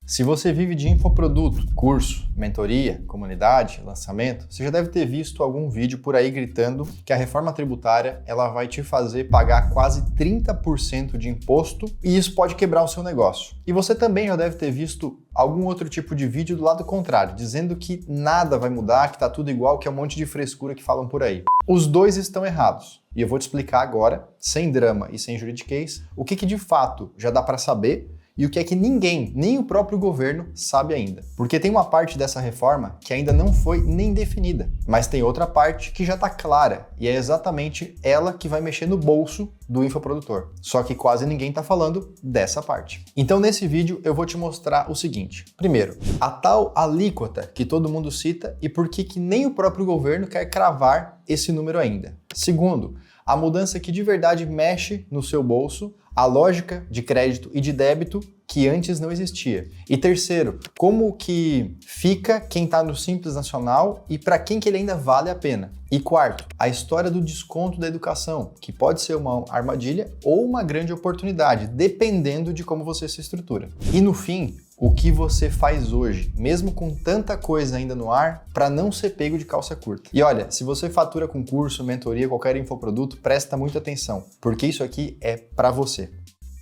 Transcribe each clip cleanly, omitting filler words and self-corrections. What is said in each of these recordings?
Se você vive de infoproduto, curso, mentoria, comunidade, lançamento, você já deve ter visto algum vídeo por aí gritando que a reforma tributária ela vai te fazer pagar quase 30% de imposto e isso pode quebrar o seu negócio. E você também já deve ter visto algum outro tipo de vídeo do lado contrário, dizendo que nada vai mudar, que tá tudo igual, que é um monte de frescura que falam por aí. Os dois estão errados. E eu vou te explicar agora, sem drama e sem juridiquês, o que de fato já dá para saber e o que é que ninguém, nem o próprio governo, sabe ainda. Porque tem uma parte dessa reforma que ainda não foi nem definida, mas tem outra parte que já está clara, e é exatamente ela que vai mexer no bolso do infoprodutor. Só que quase ninguém está falando dessa parte. Então nesse vídeo eu vou te mostrar o seguinte. Primeiro, a tal alíquota que todo mundo cita e por que nem o próprio governo quer cravar esse número ainda. Segundo, a mudança que de verdade mexe no seu bolso, a lógica de crédito e de débito que antes não existia. E terceiro, como que fica quem está no Simples Nacional e para quem que ele ainda vale a pena. E quarto, a história do desconto da educação, que pode ser uma armadilha ou uma grande oportunidade, dependendo de como você se estrutura. E no fim, o que você faz hoje, mesmo com tanta coisa ainda no ar, para não ser pego de calça curta. E olha, se você fatura com curso, mentoria, qualquer infoproduto, presta muita atenção, porque isso aqui é para você.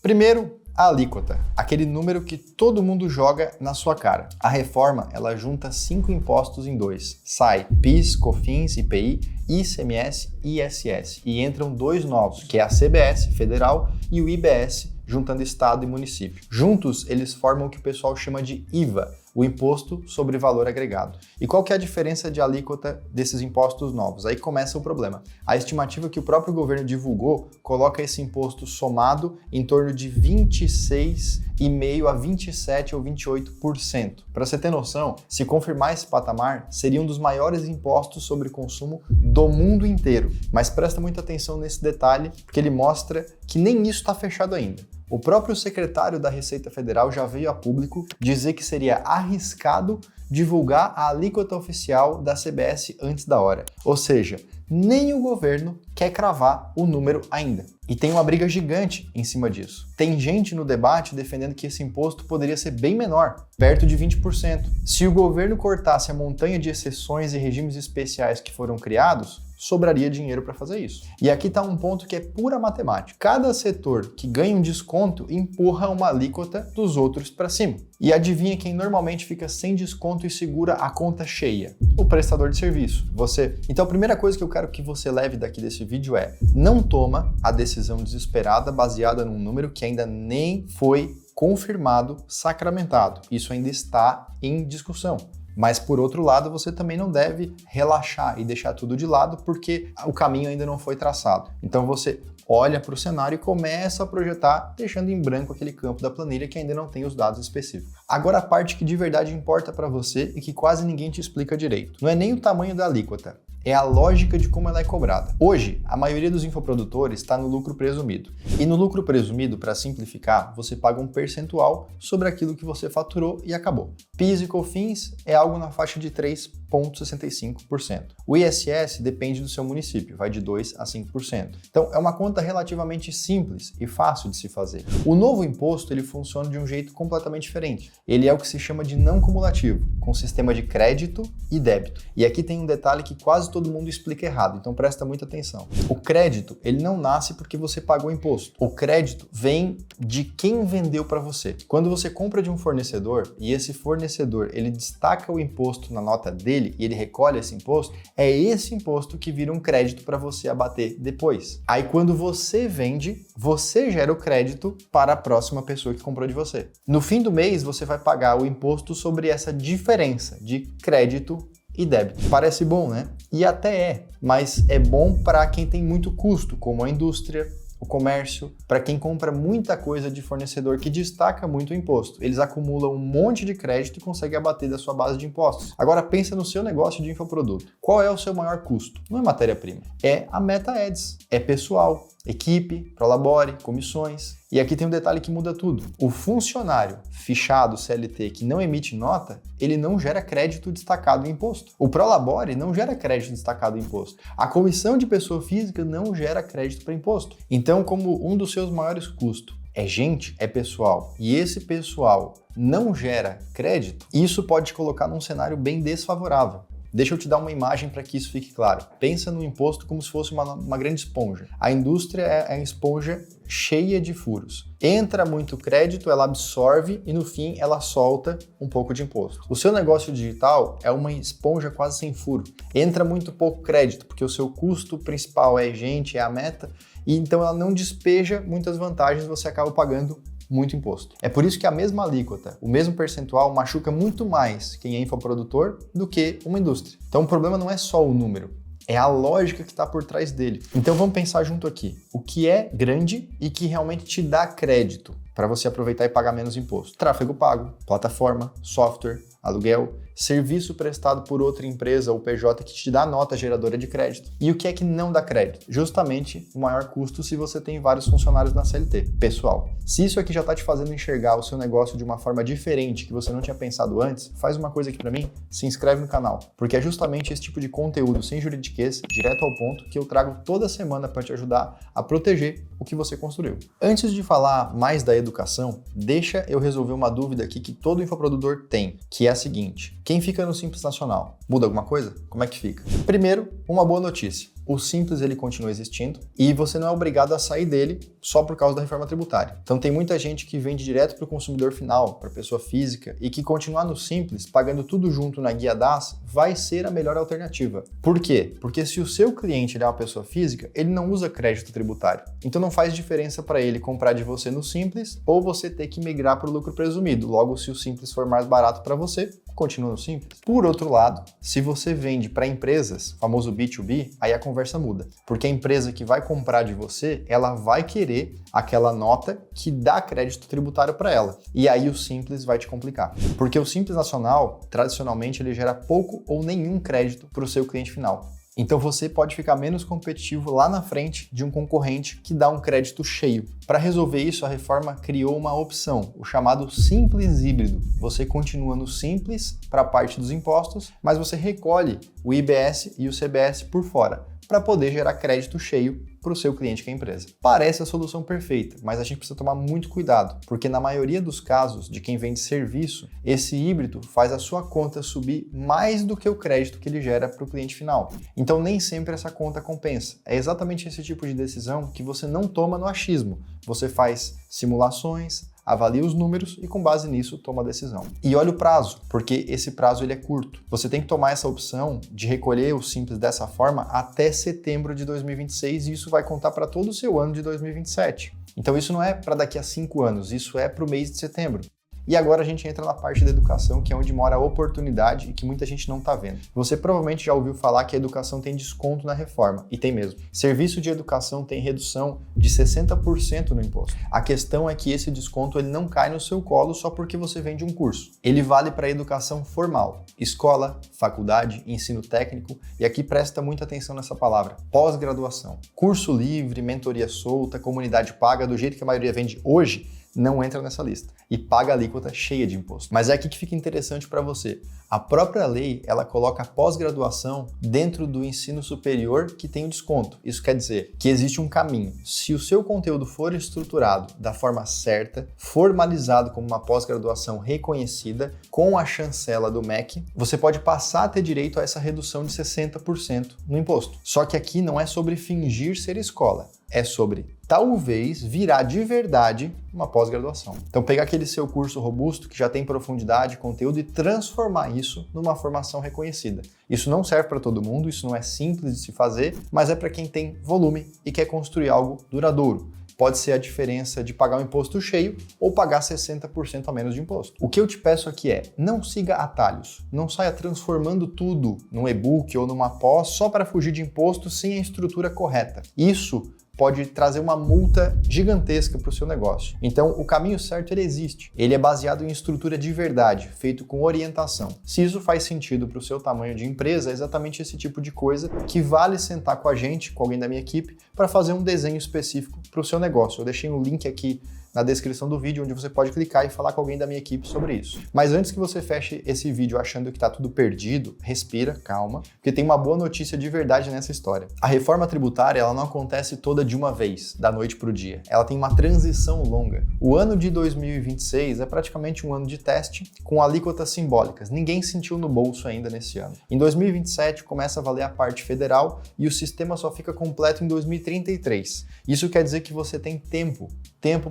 Primeiro, a alíquota, aquele número que todo mundo joga na sua cara. A reforma, ela junta 5 impostos em 2. Sai PIS, COFINS, IPI, ICMS e ISS. E entram 2 novos, que é a CBS, federal, e o IBS, juntando estado e município. Juntos, eles formam o que o pessoal chama de IVA, o Imposto sobre Valor Agregado. E qual que é a diferença de alíquota desses impostos novos? Aí começa o problema. A estimativa que o próprio governo divulgou coloca esse imposto somado em torno de 26,5% a 27% ou 28%. Para você ter noção, se confirmar esse patamar, seria um dos maiores impostos sobre consumo do mundo inteiro. Mas presta muita atenção nesse detalhe, porque ele mostra que nem isso está fechado ainda. O próprio secretário da Receita Federal já veio a público dizer que seria arriscado divulgar a alíquota oficial da CBS antes da hora. Ou seja, nem o governo quer cravar o número ainda. E tem uma briga gigante em cima disso. Tem gente no debate defendendo que esse imposto poderia ser bem menor, perto de 20%. Se o governo cortasse a montanha de exceções e regimes especiais que foram criados, sobraria dinheiro para fazer isso. E aqui está um ponto que é pura matemática. Cada setor que ganha um desconto empurra uma alíquota dos outros para cima. E adivinha quem normalmente fica sem desconto e segura a conta cheia? O prestador de serviço, você. Então a primeira coisa que eu quero que você leve daqui desse vídeo é: não toma a decisão desesperada baseada num número que ainda nem foi confirmado, sacramentado. Isso ainda está em discussão. Mas, por outro lado, você também não deve relaxar e deixar tudo de lado porque o caminho ainda não foi traçado. Então, você olha para o cenário e começa a projetar, deixando em branco aquele campo da planilha que ainda não tem os dados específicos. Agora, a parte que de verdade importa para você e que quase ninguém te explica direito. Não é nem o tamanho da alíquota, é a lógica de como ela é cobrada. Hoje, a maioria dos infoprodutores está no lucro presumido. E no lucro presumido, para simplificar, você paga um percentual sobre aquilo que você faturou e acabou. PIS e COFINS é algo na faixa de 3,65%. O ISS depende do seu município, vai de 2% a 5%. Então, é uma conta relativamente simples e fácil de se fazer. O novo imposto, ele funciona de um jeito completamente diferente. Ele é o que se chama de não cumulativo, com sistema de crédito e débito. E aqui tem um detalhe que quase todo mundo explica errado, então presta muita atenção. O crédito, ele não nasce porque você pagou imposto. O crédito vem de quem vendeu para você. Quando você compra de um fornecedor e esse fornecedor, ele destaca o imposto na nota dele e ele recolhe esse imposto, é esse imposto que vira um crédito para você abater depois. Aí quando você vende, você gera o crédito para a próxima pessoa que comprou de você. No fim do mês, você vai pagar o imposto sobre essa diferença de crédito e débito. Parece bom, né? E até é, mas é bom para quem tem muito custo, como a indústria, o comércio, para quem compra muita coisa de fornecedor que destaca muito o imposto. Eles acumulam um monte de crédito e conseguem abater da sua base de impostos. Agora pensa no seu negócio de infoproduto. Qual é o seu maior custo? Não é matéria-prima, é a Meta Ads, é pessoal, equipe, prolabore, comissões. E aqui tem um detalhe que muda tudo. O funcionário fichado CLT que não emite nota, ele não gera crédito destacado em imposto. O prolabore não gera crédito destacado em imposto. A comissão de pessoa física não gera crédito para imposto. Então, como um dos seus maiores custos é gente, é pessoal, e esse pessoal não gera crédito, isso pode te colocar num cenário bem desfavorável. Deixa eu te dar uma imagem para que isso fique claro. Pensa no imposto como se fosse uma grande esponja. A indústria é a esponja cheia de furos. Entra muito crédito, ela absorve e no fim ela solta um pouco de imposto. O seu negócio digital é uma esponja quase sem furo. Entra muito pouco crédito, porque o seu custo principal é gente, é a meta, e então ela não despeja muitas vantagens, você acaba pagando muito imposto. É por isso que a mesma alíquota, o mesmo percentual, machuca muito mais quem é infoprodutor do que uma indústria. Então o problema não é só o número, é a lógica que está por trás dele. Então vamos pensar junto aqui. O que é grande e que realmente te dá crédito para você aproveitar e pagar menos imposto? Tráfego pago, plataforma, software, aluguel, serviço prestado por outra empresa ou PJ que te dá nota geradora de crédito. E o que é que não dá crédito? Justamente o maior custo se você tem vários funcionários na CLT, pessoal. Se isso aqui já está te fazendo enxergar o seu negócio de uma forma diferente que você não tinha pensado antes, faz uma coisa aqui para mim, se inscreve no canal, porque é justamente esse tipo de conteúdo sem juridiquês, direto ao ponto, que eu trago toda semana para te ajudar a proteger o que você construiu. Antes de falar mais da educação, deixa eu resolver uma dúvida aqui que todo infoprodutor tem, que é a seguinte: quem fica no Simples Nacional, muda alguma coisa? Como é que fica? Primeiro, uma boa notícia. O Simples ele continua existindo e você não é obrigado a sair dele só por causa da reforma tributária. Então tem muita gente que vende direto para o consumidor final, para a pessoa física, e que continuar no Simples, pagando tudo junto na Guia DAS, vai ser a melhor alternativa. Por quê? Porque se o seu cliente ele é uma pessoa física, ele não usa crédito tributário. Então não faz diferença para ele comprar de você no Simples ou você ter que migrar para o lucro presumido. Logo, se o Simples for mais barato para você, continua no Simples. Por outro lado, se você vende para empresas, famoso B2B, aí a conversa muda. Porque a empresa que vai comprar de você, ela vai querer aquela nota que dá crédito tributário para ela. E aí o Simples vai te complicar. Porque o Simples Nacional, tradicionalmente, ele gera pouco ou nenhum crédito para o seu cliente final. Então você pode ficar menos competitivo lá na frente de um concorrente que dá um crédito cheio. Para resolver isso, a reforma criou uma opção, o chamado Simples Híbrido. Você continua no Simples para a parte dos impostos, mas você recolhe o IBS e o CBS por fora, para poder gerar crédito cheio para o seu cliente que é a empresa. Parece a solução perfeita, mas a gente precisa tomar muito cuidado, porque na maioria dos casos de quem vende serviço, esse híbrido faz a sua conta subir mais do que o crédito que ele gera para o cliente final. Então nem sempre essa conta compensa. É exatamente esse tipo de decisão que você não toma no achismo. Você faz simulações, avalia os números e com base nisso toma a decisão. E olha o prazo, porque esse prazo ele é curto. Você tem que tomar essa opção de recolher o Simples dessa forma até setembro de 2026 e isso vai contar para todo o seu ano de 2027. Então isso não é para daqui a 5 anos, isso é para o mês de setembro. E agora a gente entra na parte da educação, que é onde mora a oportunidade e que muita gente não está vendo. Você provavelmente já ouviu falar que a educação tem desconto na reforma, e tem mesmo. Serviço de educação tem redução de 60% no imposto. A questão é que esse desconto ele não cai no seu colo só porque você vende um curso. Ele vale para a educação formal, escola, faculdade, ensino técnico, e aqui presta muita atenção nessa palavra, pós-graduação. Curso livre, mentoria solta, comunidade paga, do jeito que a maioria vende hoje, não entra nessa lista e paga a alíquota cheia de imposto. Mas é aqui que fica interessante para você. A própria lei, ela coloca a pós-graduação dentro do ensino superior que tem o desconto. Isso quer dizer que existe um caminho. Se o seu conteúdo for estruturado da forma certa, formalizado como uma pós-graduação reconhecida, com a chancela do MEC, você pode passar a ter direito a essa redução de 60% no imposto. Só que aqui não é sobre fingir ser escola, é sobre talvez virar de verdade uma pós-graduação. Então pegar aquele seu curso robusto que já tem profundidade, conteúdo e transformar isso numa formação reconhecida. Isso não serve para todo mundo, isso não é simples de se fazer, mas é para quem tem volume e quer construir algo duradouro. Pode ser a diferença de pagar um imposto cheio ou pagar 60% a menos de imposto. O que eu te peço aqui é, não siga atalhos, não saia transformando tudo num e-book ou numa pós só para fugir de imposto sem a estrutura correta. Isso pode trazer uma multa gigantesca para o seu negócio. Então, o caminho certo ele existe. Ele é baseado em estrutura de verdade, feito com orientação. Se isso faz sentido para o seu tamanho de empresa, é exatamente esse tipo de coisa que vale sentar com a gente, com alguém da minha equipe, para fazer um desenho específico para o seu negócio. Eu deixei um link aqui na descrição do vídeo, onde você pode clicar e falar com alguém da minha equipe sobre isso. Mas antes que você feche esse vídeo achando que está tudo perdido, respira, calma, porque tem uma boa notícia de verdade nessa história. A reforma tributária, ela não acontece toda de uma vez, da noite para o dia. Ela tem uma transição longa. O ano de 2026 é praticamente um ano de teste com alíquotas simbólicas. Ninguém sentiu no bolso ainda nesse ano. Em 2027 começa a valer a parte federal e o sistema só fica completo em 2033. Isso quer dizer que você tem tempo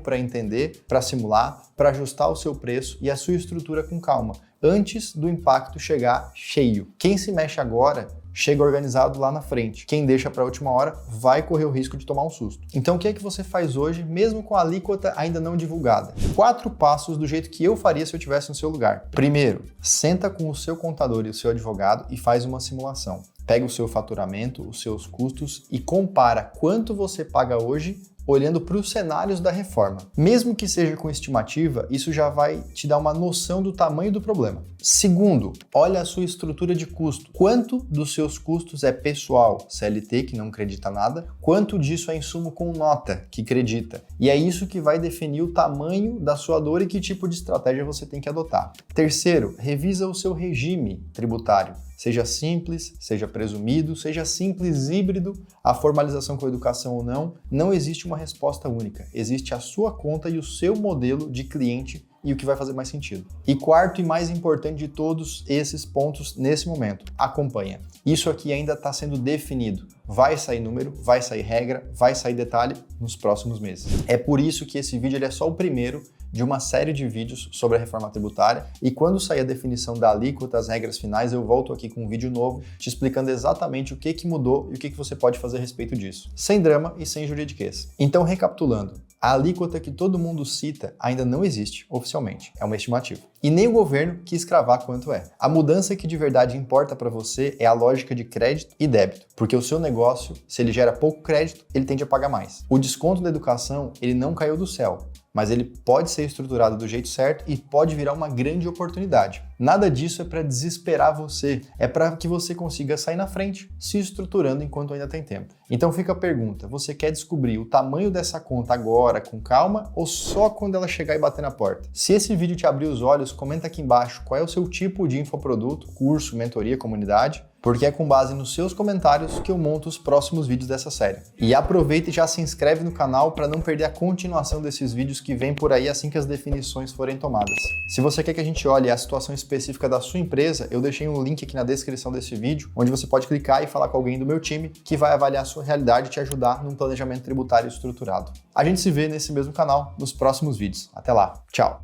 para entender, para simular, para ajustar o seu preço e a sua estrutura com calma, antes do impacto chegar cheio. Quem se mexe agora chega organizado lá na frente. Quem deixa para a última hora vai correr o risco de tomar um susto. Então o que é que você faz hoje, mesmo com a alíquota ainda não divulgada? 4 passos do jeito que eu faria se eu estivesse no seu lugar. Primeiro, senta com o seu contador e o seu advogado e faz uma simulação. Pega o seu faturamento, os seus custos e compara quanto você paga hoje olhando para os cenários da reforma. Mesmo que seja com estimativa, isso já vai te dar uma noção do tamanho do problema. Segundo, olha a sua estrutura de custo. Quanto dos seus custos é pessoal, CLT, que não acredita nada? Quanto disso é insumo com nota, que acredita? E é isso que vai definir o tamanho da sua dor e que tipo de estratégia você tem que adotar. Terceiro, revisa o seu regime tributário. Seja simples, seja presumido, seja simples híbrido, a formalização com a educação ou não, não existe uma resposta única. Existe a sua conta e o seu modelo de cliente e o que vai fazer mais sentido. E quarto e mais importante de todos esses pontos nesse momento, acompanha. Isso aqui ainda está sendo definido. Vai sair número, vai sair regra, vai sair detalhe nos próximos meses. É por isso que esse vídeo ele é só o primeiro de uma série de vídeos sobre a reforma tributária e quando sair a definição da alíquota, as regras finais, eu volto aqui com um vídeo novo te explicando exatamente o que mudou e o que você pode fazer a respeito disso, sem drama e sem juridiquês. Então, recapitulando, a alíquota que todo mundo cita ainda não existe oficialmente, é uma estimativa. E nem o governo quis cravar quanto é. A mudança que de verdade importa para você é a lógica de crédito e débito, porque o seu negócio, se ele gera pouco crédito, ele tende a pagar mais. O desconto da educação, ele não caiu do céu, mas ele pode ser estruturado do jeito certo e pode virar uma grande oportunidade. Nada disso é para desesperar você, é para que você consiga sair na frente, se estruturando enquanto ainda tem tempo. Então fica a pergunta, você quer descobrir o tamanho dessa conta agora, com calma, ou só quando ela chegar e bater na porta? Se esse vídeo te abrir os olhos, comenta aqui embaixo qual é o seu tipo de infoproduto, curso, mentoria, comunidade, porque é com base nos seus comentários que eu monto os próximos vídeos dessa série. E aproveita e já se inscreve no canal para não perder a continuação desses vídeos que vem por aí assim que as definições forem tomadas. Se você quer que a gente olhe a situação específica da sua empresa, eu deixei um link aqui na descrição desse vídeo, onde você pode clicar e falar com alguém do meu time que vai avaliar a sua realidade e te ajudar num planejamento tributário estruturado. A gente se vê nesse mesmo canal nos próximos vídeos. Até lá, tchau!